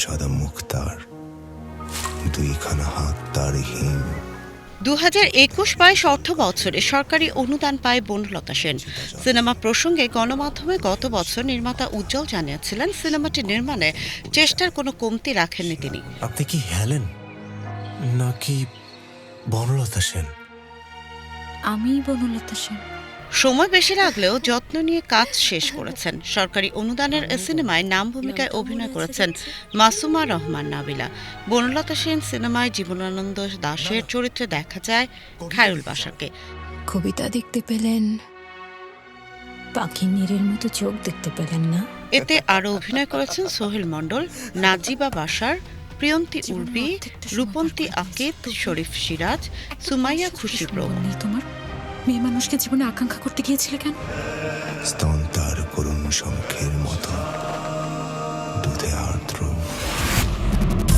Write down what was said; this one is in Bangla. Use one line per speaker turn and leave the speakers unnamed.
সাদা মুখ তার, দুইখানা হাত তার হিম।
2021-22 অর্থ বছরে সরকারি অনুদান পায় বনলতা সেন। সিনেমা প্রসঙ্গে গণমাধ্যমে গত বছর নির্মাতা উজ্জ্বল জানিয়েছিলেন, সিনেমাটি নির্মাণে চেষ্টার কোনো কমতি রাখেননি তিনি।
আপনি কি হেলেন নাকি বনলতা সেন?
আমি বনলতা সেন।
সময় বেশি লাগলেও যত্ন নিয়ে কাজ শেষ করেছেন। সরকারি অনুদানের এ সিনেমায় নাম ভূমিকায় অভিনয় করেছেন মাসুমা রহমান নাবিলা। বনলতা সেন সিনেমায় জীবনানন্দ দাশের চরিত্রে দেখা যায় খায়রুল বাশারকে।
কবিতা দেখতে পেলেন, পাখি নীরের মতো চোখ দেখতে পেলেন না?
এতে আরও অভিনয় করেছেন সোহেল মণ্ডল, নাজিবা বাশার, প্রিয়ন্তী উর্বি, রূপন্তী আকিদ, শরীফ সিরাজ, সুমাইয়া খুশি প্রমুখ।
তোমার মেয়ে মানুষকে জীবনে আকাঙ্ক্ষা করতে গিয়েছিলে কেন?
স্তন তার করুণ শঙ্খের মতো দুধে আর